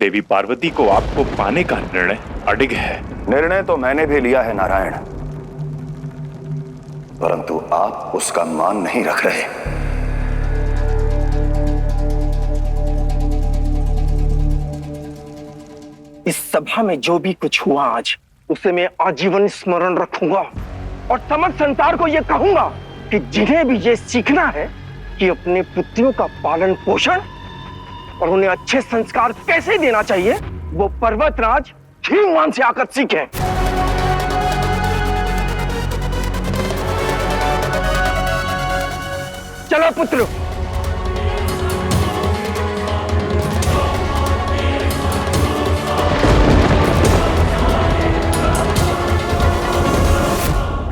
देवी पार्वती को आपको पाने का निर्णय अडिग है। निर्णय तो मैंने भी लिया है नारायण, परंतु आप उसका मान नहीं रख रहे। इस सभा में जो भी कुछ हुआ आज, उसे मैं आजीवन स्मरण रखूंगा और समस्त संसार को यह कहूंगा कि जिन्हें भी ये सीखना है कि अपने पुत्रियों का पालन पोषण और उन्हें अच्छे संस्कार कैसे देना चाहिए, वो पर्वतराज हिमवान से आकर सीखें। चलो पुत्र।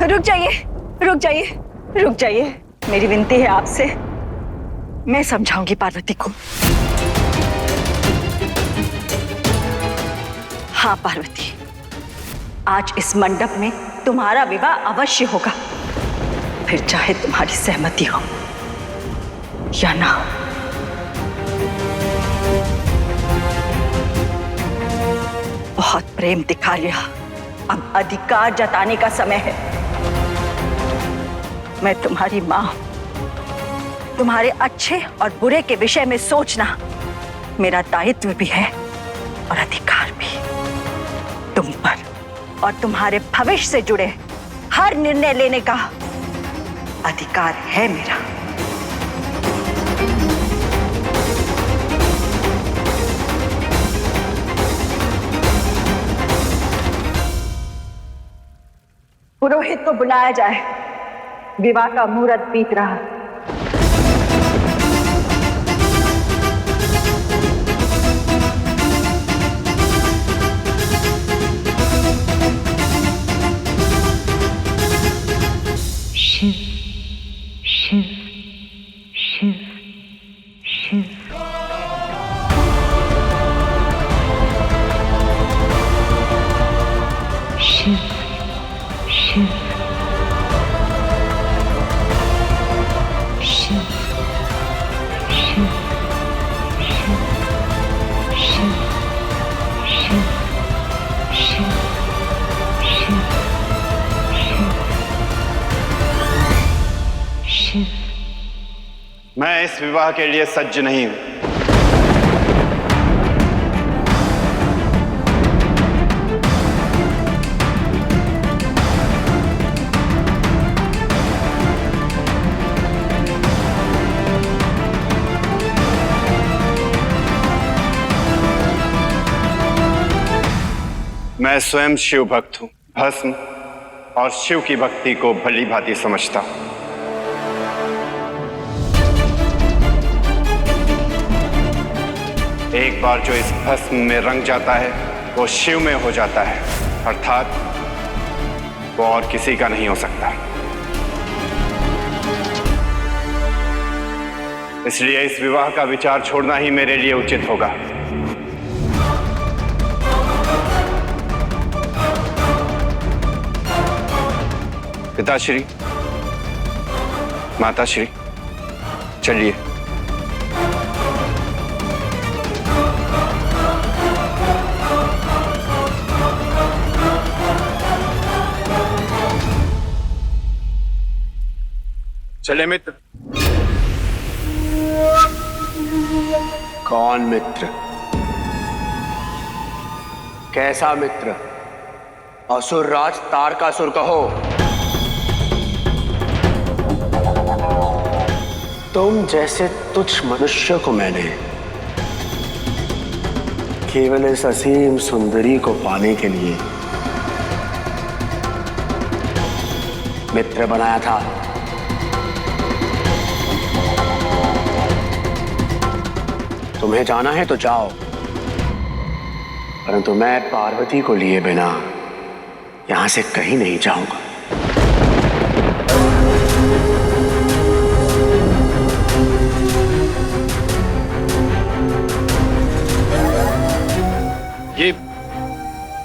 रुक जाइए, रुक जाइए, रुक जाइए। मेरी विनती है आपसे, मैं समझाऊंगी पार्वती को। हाँ पार्वती, आज इस मंडप में तुम्हारा विवाह अवश्य होगा, फिर चाहे तुम्हारी सहमति हो या ना हो। बहुत प्रेम दिखा लिया, अब अधिकार जताने का समय है। मैं तुम्हारी मां हूं, तुम्हारे अच्छे और बुरे के विषय में सोचना मेरा दायित्व भी है और अधिकार भी। तुम पर और तुम्हारे भविष्य से जुड़े हर निर्णय लेने का अधिकार है मेरा। पुरोहित को बुलाया जाए, विवाह का मुहूर्त बीत रहा। शिव शिव शिव शिव। शिव शिव शिव शिव शिव शिव शिव शिव शिव। मैं इस विवाह के लिए सज्ज नहीं हूं। मैं स्वयं शिव भक्त हूं। भस्म और शिव की भक्ति को भली भांति समझता हूं। एक बार जो इस भस्म में रंग जाता है वो शिव में हो जाता है, अर्थात वो और किसी का नहीं हो सकता। इसलिए इस विवाह का विचार छोड़ना ही मेरे लिए उचित होगा। पिताश्री, माताश्री, चलिए। चले मित्र। कौन मित्र? कैसा मित्र? असुर राज तारकासुर कहो। तुम जैसे तुच्छ मनुष्य को मैंने केवल इस असीम सुंदरी को पाने के लिए मित्र बनाया था। तुम्हें जाना है तो जाओ, परंतु मैं पार्वती को लिए बिना यहां से कहीं नहीं जाऊंगा। ये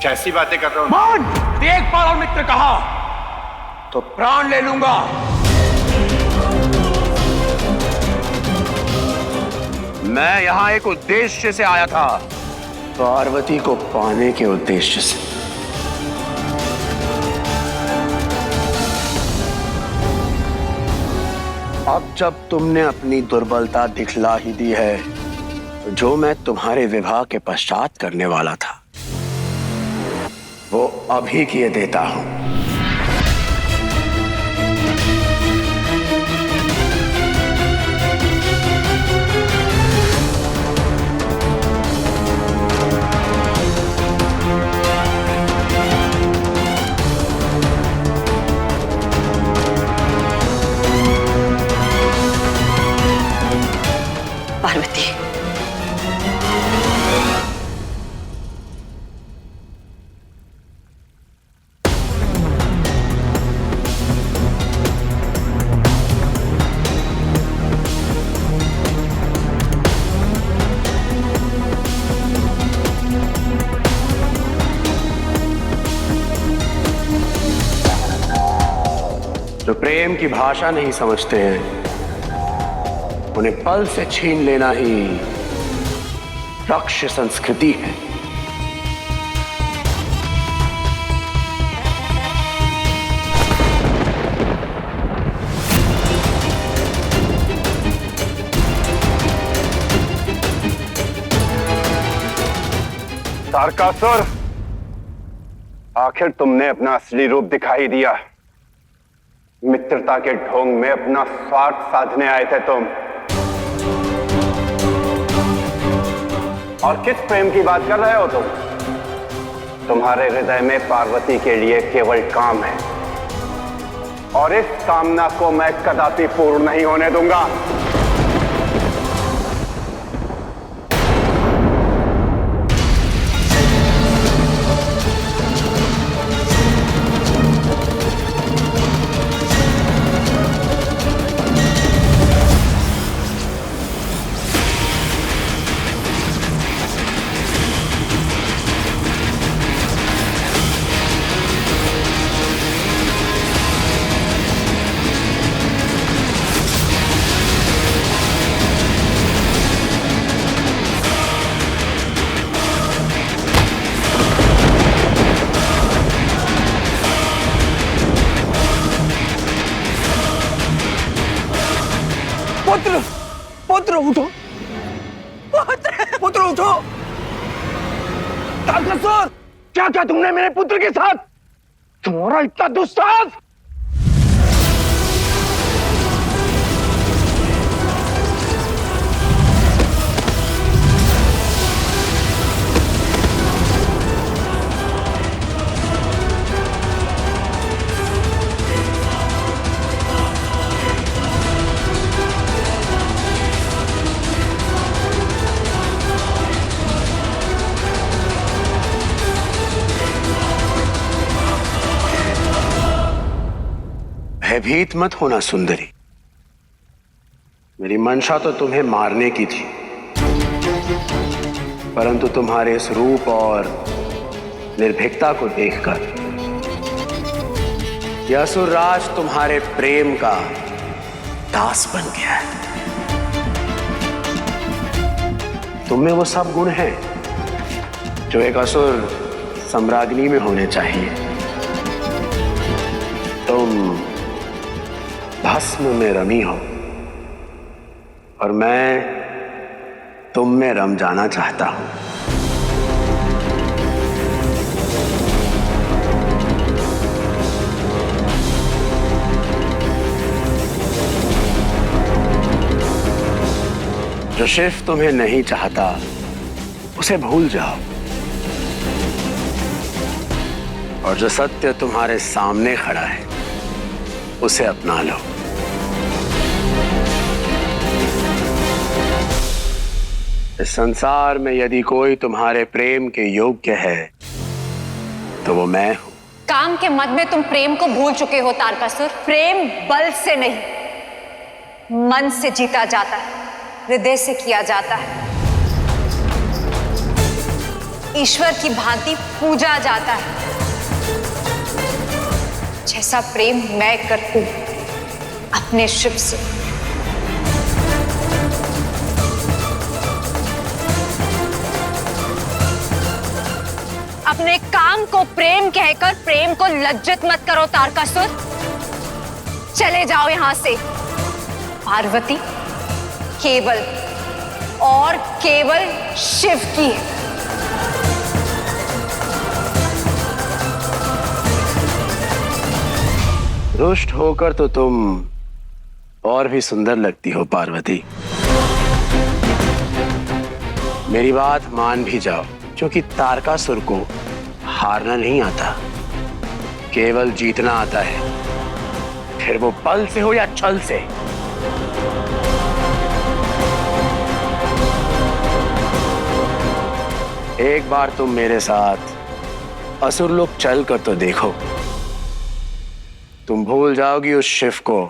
कैसी बातें कर रहे हो? मान! देख पालो मित्र कहा तो प्राण ले लूंगा। मैं यहां एक उद्देश्य से आया था, पार्वती को पाने के उद्देश्य से। अब जब तुमने अपनी दुर्बलता दिखला ही दी है, तो जो मैं तुम्हारे विवाह के पश्चात करने वाला था वो अभी किए देता हूं। पार्वती, जो प्रेम की भाषा नहीं समझते हैं, उन्हें पल से छीन लेना ही रक्ष संस्कृति है। तारकासुर, आखिर तुमने अपना असली रूप दिखाई दिया। मित्रता के ढोंग में अपना स्वार्थ साधने आए थे तुम। और किस प्रेम की बात कर रहे हो तुम? तुम्हारे हृदय में पार्वती के लिए केवल काम है, और इस कामना को मैं कदापि पूर्ण नहीं होने दूंगा। पुत्र, पुत्र उठो, पुत्र उठो। तारकासुर, क्या क्या तुमने मेरे पुत्र के साथ? तुम्हारा इतना दुस्साहस! भयभीत मत होना सुंदरी। मेरी मंशा तो तुम्हें मारने की थी, परंतु तुम्हारे इस रूप और निर्भीकता को देखकर यह असुरराज तुम्हारे प्रेम का दास बन गया है। तुम में वो सब गुण हैं जो एक असुर सम्राज्ञी में होने चाहिए। तुम भस्म में रमी हो और मैं तुम में रम जाना चाहता हूं। जो शिव तुम्हें नहीं चाहता उसे भूल जाओ, और जो सत्य तुम्हारे सामने खड़ा है उसे अपना लो। इस संसार में यदि कोई तुम्हारे प्रेम के योग्य है तो वो मैं हूं। काम के मद में तुम प्रेम को भूल चुके हो तारकासुर। प्रेम बल से नहीं, मन से जीता जाता है, हृदय से किया जाता है, ईश्वर की भांति पूजा जाता है। जैसा प्रेम मैं करती हूं अपने शिव से। अपने काम को प्रेम कहकर प्रेम को लज्जित मत करो तारकासुर। चले जाओ यहां से। पार्वती केवल और केवल शिव की है। रुष्ट होकर तो तुम और भी सुंदर लगती हो पार्वती। मेरी बात मान भी जाओ, क्योंकि तारकासुर को हारना नहीं आता, केवल जीतना आता है, फिर वो बल से हो या छल से। एक बार तुम मेरे साथ असुर लोग चल कर तो देखो, तुम भूल जाओगी उस शिव को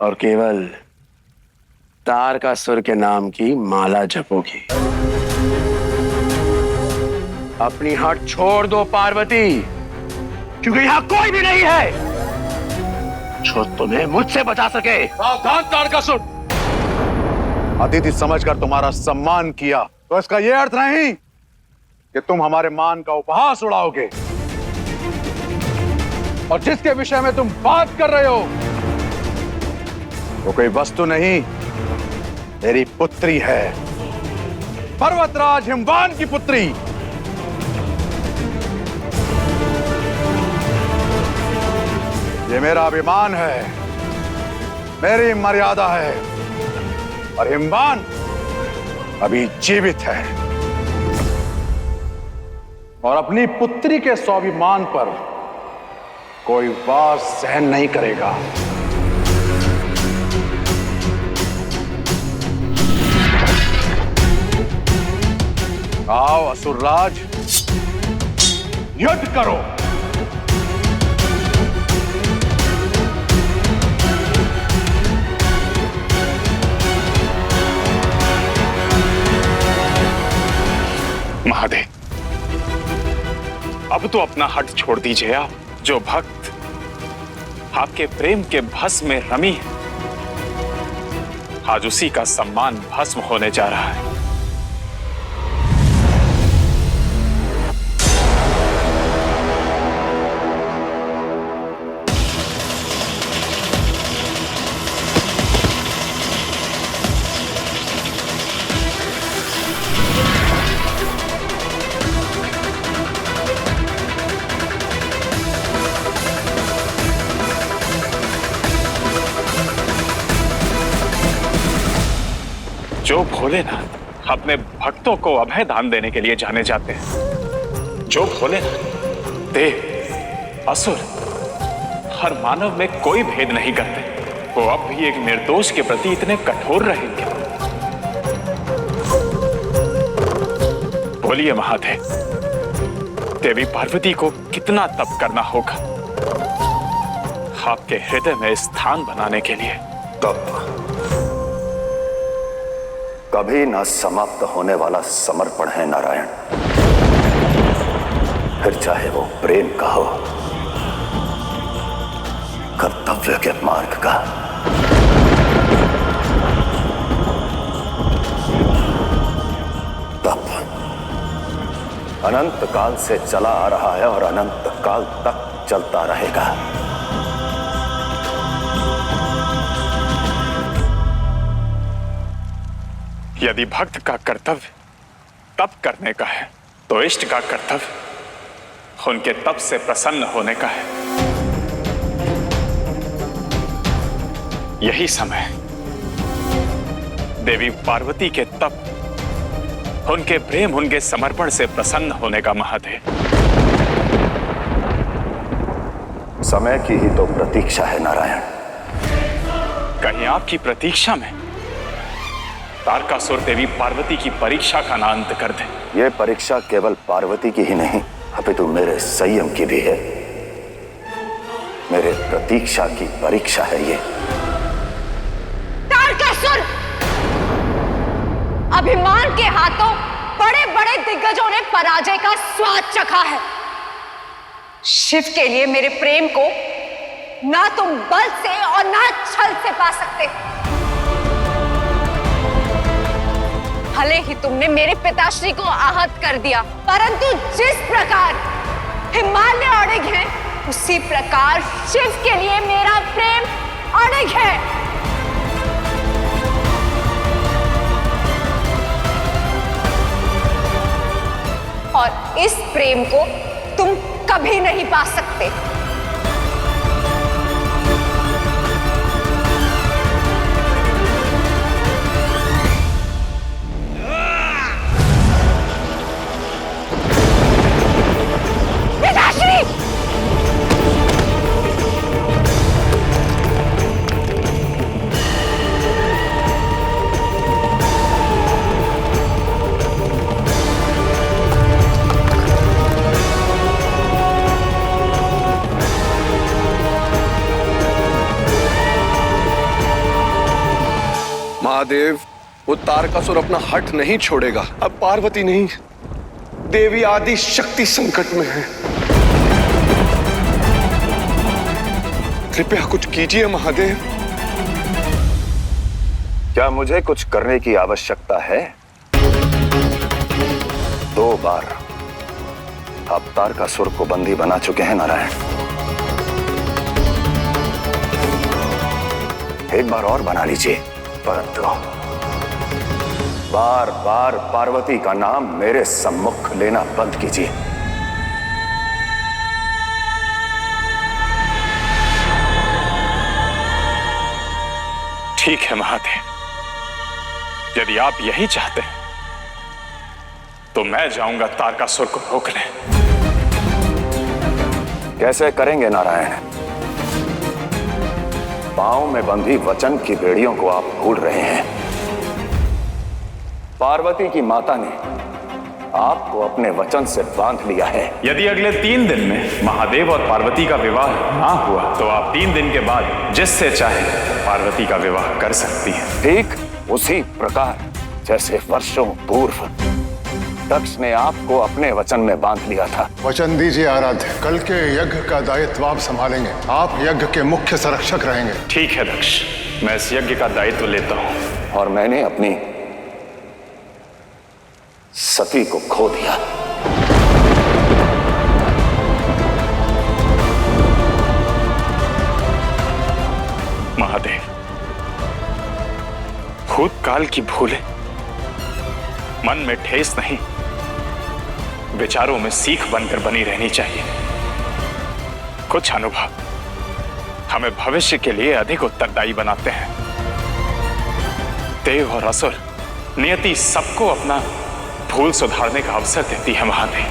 और केवल तारकासुर के नाम की माला जपोगी। अपनी हट छोड़ दो पार्वती, क्योंकि यहां कोई भी नहीं है जो तुम्हें मुझसे बचा सके। सावधान तारकासुर, अतिथि समझकर तुम्हारा सम्मान किया तो इसका यह अर्थ नहीं कि तुम हमारे मान का उपहास उड़ाओगे। और जिसके विषय में तुम बात कर रहे हो वो कोई वस्तु नहीं, मेरी पुत्री है, पर्वतराज हिमवान की पुत्री। ये मेरा अभिमान है, मेरी मर्यादा है, और हिमवान अभी जीवित है और अपनी पुत्री के स्वाभिमान पर कोई वार सहन नहीं करेगा। आओ असुरराज, युद्ध करो। महादेव, अब तो अपना हट छोड़ दीजिए। आप जो भक्त आपके प्रेम के भस्म में रमी है, आज उसी का सम्मान भस्म होने जा रहा है। जो भोलेनाथ अपने भक्तों को अभय दान देने के लिए जाने जाते हैं, जो भोलेनाथ देव असुर हर मानव में कोई भेद नहीं करते, वो अब भी एक निर्दोष के प्रति इतने कठोर रहेंगे। बोलिए महादेव, देवी पार्वती को कितना तप करना होगा आपके हृदय में स्थान बनाने के लिए? तप कभी न समाप्त होने वाला समर्पण है नारायण, फिर चाहे वो प्रेम का हो, कर्तव्य के मार्ग का। तप अनंत काल से चला आ रहा है और अनंत काल तक चलता रहेगा। यदि भक्त का कर्तव्य तप करने का है, तो इष्ट का कर्तव्य उनके तप से प्रसन्न होने का है। यही समय देवी पार्वती के तप, उनके प्रेम, उनके समर्पण से प्रसन्न होने का महादेव। समय की ही तो प्रतीक्षा है नारायण। कहीं आपकी प्रतीक्षा में तारकासुर देवी पार्वती की परीक्षा का ना अंत कर दे। यह परीक्षा केवल पार्वती की ही नहीं, अपितु मेरे संयम की भी है। मेरे प्रतीक्षा की परीक्षा है ये। तारकासुर, अभिमान के हाथों बड़े बड़े दिग्गजों ने पराजय का स्वाद चखा है। शिव के लिए मेरे प्रेम को ना तुम बल से और ना छल से पा सकते। भले ही तुमने मेरे पिताश्री को आहत कर दिया, परंतु जिस प्रकार हिमालय अड़िग है, उसी प्रकार शिव के लिए मेरा प्रेम अड़िग है। और इस प्रेम को तुम कभी नहीं पा सकते। महादेव, वो तारकासुर अपना हठ नहीं छोड़ेगा। अब पार्वती नहीं, देवी आदि शक्ति संकट में है। कृपया कुछ कीजिए महादेव। क्या मुझे कुछ करने की आवश्यकता है? 2 बार आप तारकासुर को बंदी बना चुके हैं नारायण। एक बार और बना लीजिए, परंतु बार बार पार्वती का नाम मेरे सम्मुख लेना बंद कीजिए। ठीक है महादेव, यदि आप यही चाहते हैं तो मैं जाऊंगा तारकासुर को रोकने। कैसे करेंगे नारायण? पांव में बंधी वचन की बेड़ियों को आप भूल रहे हैं। पार्वती की माता ने आपको अपने वचन से बांध लिया है। यदि अगले 3 दिन में महादेव और पार्वती का विवाह ना हुआ तो आप 3 दिन के बाद जिससे चाहे पार्वती का विवाह कर सकती हैं। ठीक उसी प्रकार जैसे वर्षों पूर्व दक्ष ने आपको अपने वचन में बांध लिया था। वचन दीजिए आराध्य, कल के यज्ञ का दायित्व आप संभालेंगे। आप यज्ञ के मुख्य संरक्षक रहेंगे। ठीक है दक्ष, मैं इस यज्ञ का दायित्व लेता हूं। और मैंने अपनी सती को खो दिया। महादेव, भूतकाल की भूलें मन में ठेस नहीं, विचारों में सीख बनकर बनी रहनी चाहिए। कुछ अनुभव हमें भविष्य के लिए अधिक उत्तरदायी बनाते हैं। देव और असुर, नियति सबको अपना भूल सुधारने का अवसर देती है महादेव,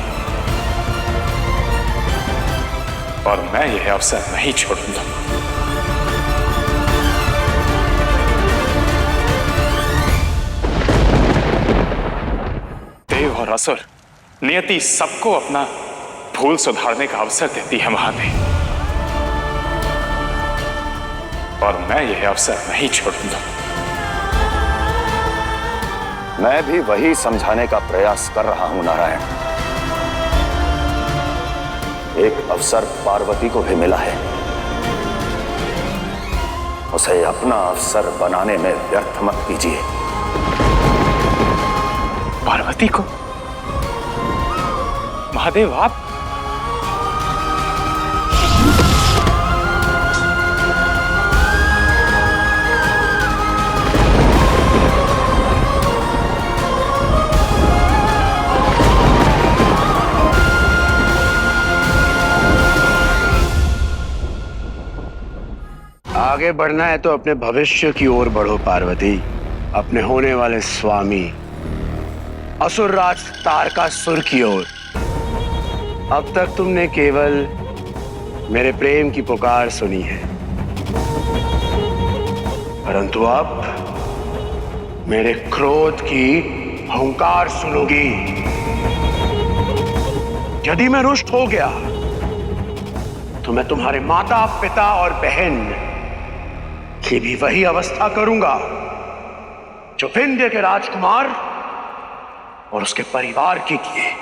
और मैं यह अवसर नहीं छोड़ूंगा। देव और असुर, नियति सबको अपना भूल सुधारने का अवसर देती है महादेव, और मैं यह अवसर नहीं छोड़ूंगा। मैं भी वही समझाने का प्रयास कर रहा हूं नारायण। एक अवसर पार्वती को भी मिला है, उसे अपना अवसर बनाने में व्यर्थ मत कीजिए। पार्वती को? महादेव आप? आगे बढ़ना है तो अपने भविष्य की ओर बढ़ो पार्वती, अपने होने वाले स्वामी असुरराज तारकासुर की ओर। अब तक तुमने केवल मेरे प्रेम की पुकार सुनी है, परंतु अब मेरे क्रोध की हुंकार सुनोगी। यदि मैं रुष्ट हो गया तो मैं तुम्हारे माता, पिता और बहन की भी वही अवस्था करूंगा जो विंध्य के राजकुमार और उसके परिवार की किए।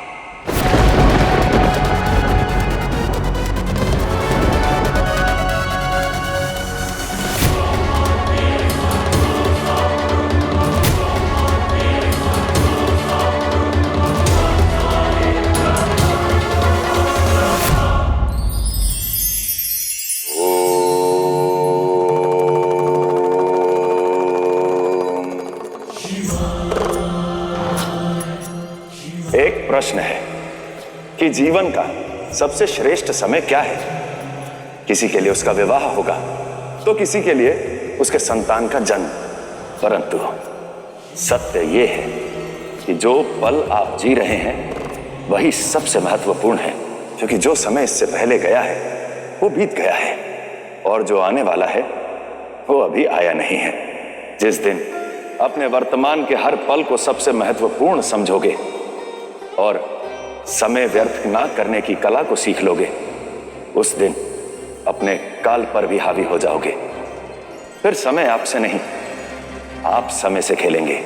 प्रश्न है कि जीवन का सबसे श्रेष्ठ समय क्या है। किसी के लिए उसका विवाह होगा, तो किसी के लिए उसके संतान का जन्म। परंतु सत्य यह है कि जो पल आप जी रहे हैं वही सबसे महत्वपूर्ण है, क्योंकि जो समय इससे पहले गया है वो बीत गया है, और जो आने वाला है वो अभी आया नहीं है। जिस दिन अपने वर्तमान के हर पल को सबसे महत्वपूर्ण समझोगे और समय व्यर्थ ना करने की कला को सीख लोगे, उस दिन अपने काल पर भी हावी हो जाओगे। फिर समय आपसे नहीं, आप समय से खेलेंगे।